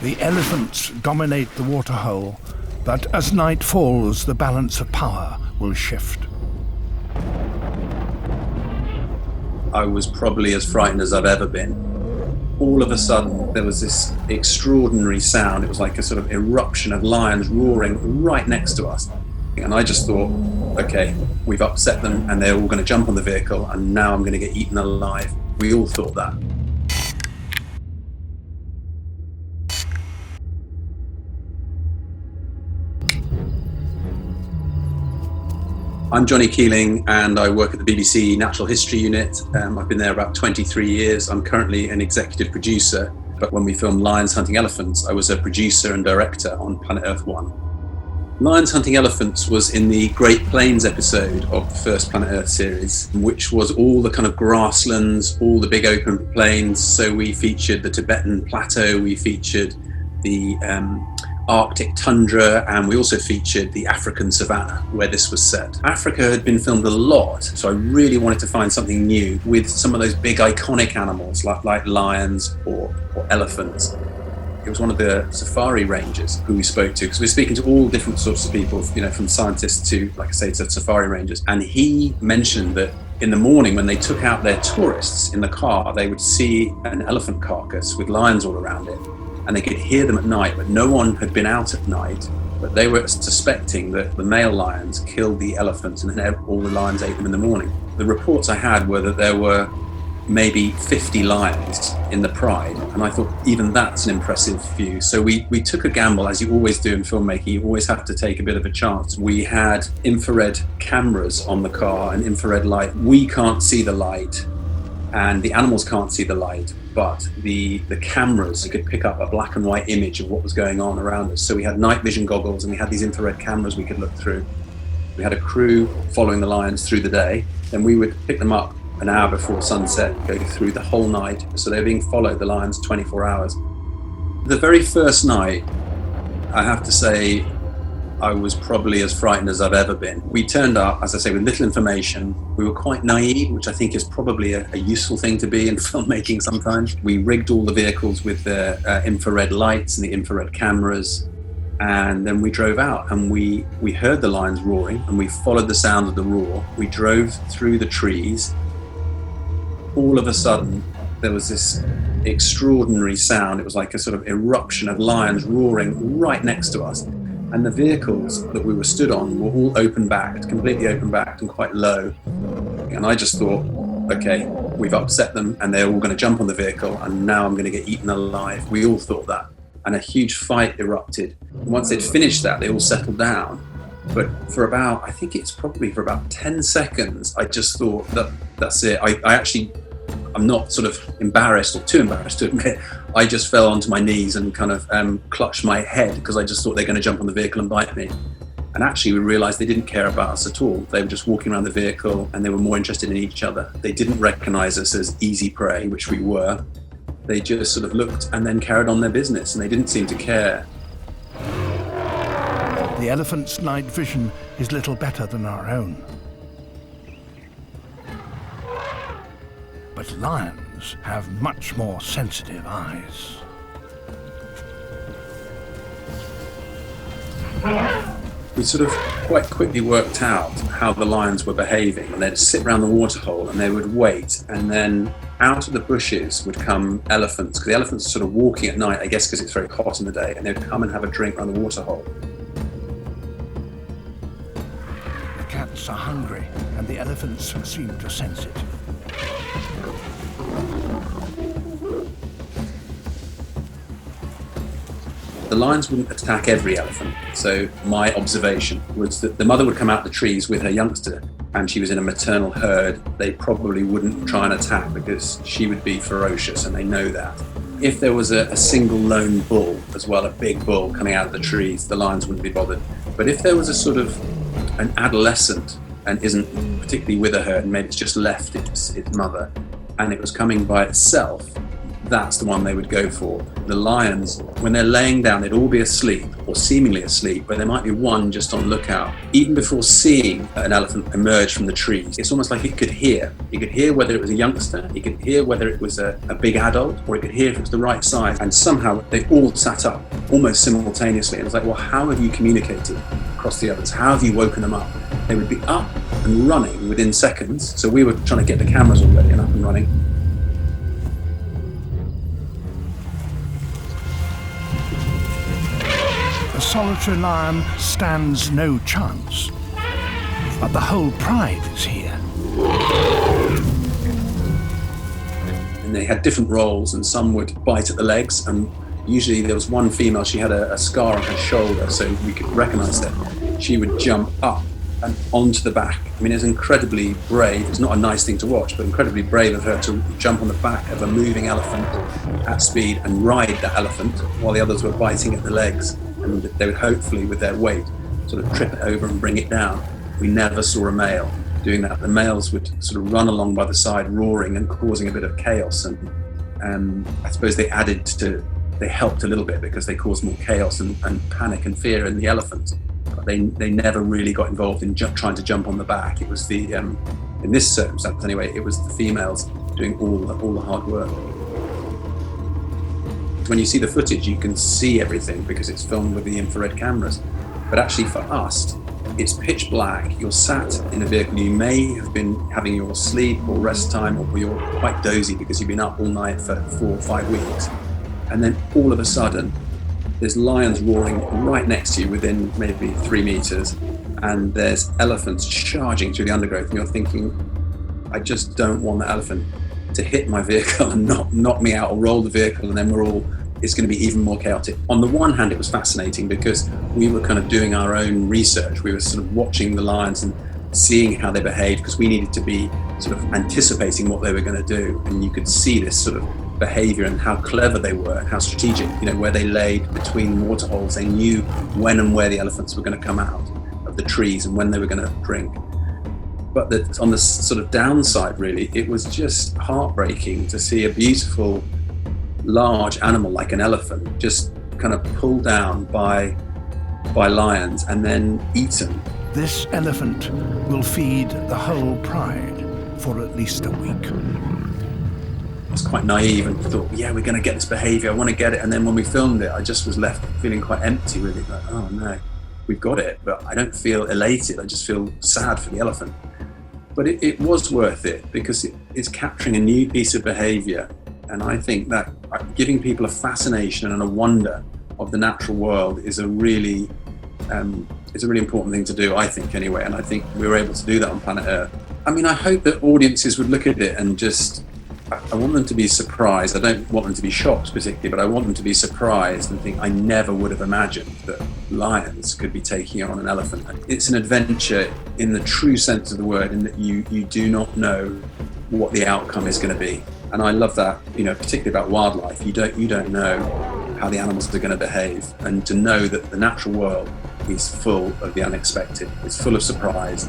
The elephants dominate the waterhole, but as night falls, the balance of power will shift. I was probably as frightened as I've ever been. All of a sudden, there was this extraordinary sound. It was like a sort of eruption of lions roaring right next to us. And I just thought, okay, we've upset them and they're all going to jump on the vehicle and now I'm going to get eaten alive. We all thought that. I'm Jonny Keeling and I work at the BBC Natural History Unit. I've been there about 23 years. I'm currently an executive producer, but when we filmed Lions Hunting Elephants, I was a producer and director on Planet Earth 1. Lions Hunting Elephants was in the Great Plains episode of the first Planet Earth series, which was all the kind of grasslands, all the big open plains. So we featured the Tibetan Plateau, we featured the Arctic tundra, and we also featured the African savanna where this was set. Africa had been filmed a lot, so I really wanted to find something new with some of those big iconic animals like lions or elephants. It was one of the safari rangers who we spoke to, because we're speaking to all different sorts of people, you know, from scientists to, like I say, to safari rangers. And he mentioned that in the morning when they took out their tourists in the car, they would see an elephant carcass with lions all around it. And they could hear them at night, but no one had been out at night. But they were suspecting that the male lions killed the elephants and then all the lions ate them in the morning. The reports I had were that there were maybe 50 lions in the pride, and I thought even that's an impressive view. So we took a gamble, as you always do in filmmaking. You always have to take a bit of a chance. We had infrared cameras on the car and infrared light. We can't see the light and the animals can't see the light, but the cameras could pick up a black and white image of what was going on around us. So we had night vision goggles and we had these infrared cameras we could look through. We had a crew following the lions through the day, then we would pick them up an hour before sunset, go through the whole night. So they're being followed, the lions, 24 hours. The very first night, I have to say, I was probably as frightened as I've ever been. We turned up, as I say, with little information. We were quite naive, which I think is probably a useful thing to be in filmmaking sometimes. We rigged all the vehicles with the infrared lights and the infrared cameras. And then we drove out and we heard the lions roaring and we followed the sound of the roar. We drove through the trees. All of a sudden, there was this extraordinary sound. It was like a sort of eruption of lions roaring right next to us. And the vehicles that we were stood on were all open-backed, completely open-backed and quite low. And I just thought, okay, we've upset them and they're all going to jump on the vehicle and now I'm going to get eaten alive. We all thought that. And a huge fight erupted. And once they'd finished that, they all settled down. But for about, I think it's probably for about 10 seconds, I just thought that's it. I'm not sort of embarrassed or too embarrassed to admit. I just fell onto my knees and kind of clutched my head because I just thought they're going to jump on the vehicle and bite me. And actually we realized they didn't care about us at all. They were just walking around the vehicle and they were more interested in each other. They didn't recognize us as easy prey, which we were. They just sort of looked and then carried on their business and they didn't seem to care. The elephant's night vision is little better than our own. But lions have much more sensitive eyes. We sort of quite quickly worked out how the lions were behaving, and they'd sit around the waterhole and they would wait, and then out of the bushes would come elephants, because the elephants are sort of walking at night, I guess because it's very hot in the day, and they'd come and have a drink around the waterhole. The cats are hungry and the elephants seem to sense it. The lions wouldn't attack every elephant, so my observation was that the mother would come out the trees with her youngster and she was in a maternal herd. They probably wouldn't try and attack because she would be ferocious and they know that. If there was a single lone bull as well, a big bull coming out of the trees, the lions wouldn't be bothered. But if there was a sort of an adolescent and isn't particularly with a herd, and maybe it's just left its mother and it was coming by itself, that's the one they would go for. The lions, when they're laying down, they'd all be asleep or seemingly asleep, but there might be one just on lookout. Even before seeing an elephant emerge from the trees, it's almost like it could hear. It could hear whether it was a youngster, it could hear whether it was a big adult, or it could hear if it was the right size. And somehow they all sat up almost simultaneously. And it's like, well, how have you communicated across the others? How have you woken them up? They would be up and running within seconds. So we were trying to get the cameras all ready and up and running. A solitary lion stands no chance, but the whole pride is here. And they had different roles, and some would bite at the legs, and usually there was one female, she had a scar on her shoulder, so we could recognize that she would jump up and onto the back. I mean, it's incredibly brave. It's not a nice thing to watch, but incredibly brave of her to jump on the back of a moving elephant at speed and ride that elephant while the others were biting at the legs. And they would hopefully, with their weight, sort of trip it over and bring it down. We never saw a male doing that. The males would sort of run along by the side, roaring and causing a bit of chaos. And I suppose they helped a little bit because they caused more chaos and panic and fear in the elephants. But they never really got involved in trying to jump on the back. It was the, in this circumstance anyway, it was the females doing all the hard work. When you see the footage, you can see everything because it's filmed with the infrared cameras. But actually for us, it's pitch black. You're sat in a vehicle. You may have been having your sleep or rest time, or you're quite dozy because you've been up all night for 4 or 5 weeks. And then all of a sudden, there's lions roaring right next to you within maybe 3 meters. And there's elephants charging through the undergrowth. And you're thinking, I just don't want the elephant to hit my vehicle and knock me out or roll the vehicle, and then it's going to be even more chaotic. On the one hand, it was fascinating because we were kind of doing our own research. We were sort of watching the lions and seeing how they behaved because we needed to be sort of anticipating what they were going to do. And you could see this sort of behavior and how clever they were and how strategic, where they laid between water holes. They knew when and where the elephants were going to come out of the trees and when they were going to drink. But on the sort of downside, really, it was just heartbreaking to see a beautiful, large animal like an elephant just kind of pulled down by lions and then eaten. This elephant will feed the whole pride for at least a week. I was quite naive and thought, yeah, we're going to get this behavior, I want to get it. And then when we filmed it, I just was left feeling quite empty, really, like, oh no, we've got it. But I don't feel elated, I just feel sad for the elephant. But it was worth it because it's capturing a new piece of behavior. And I think that giving people a fascination and a wonder of the natural world is a really important thing to do, I think, anyway. And I think we were able to do that on planet Earth. I mean, I hope that audiences would look at it and just, I want them to be surprised. I don't want them to be shocked particularly, but I want them to be surprised and think, I never would have imagined that lions could be taking on an elephant. It's an adventure in the true sense of the word, in that you do not know what the outcome is going to be. And I love that, particularly about wildlife. You don't know how the animals are going to behave, and to know that the natural world is full of the unexpected. It's full of surprise,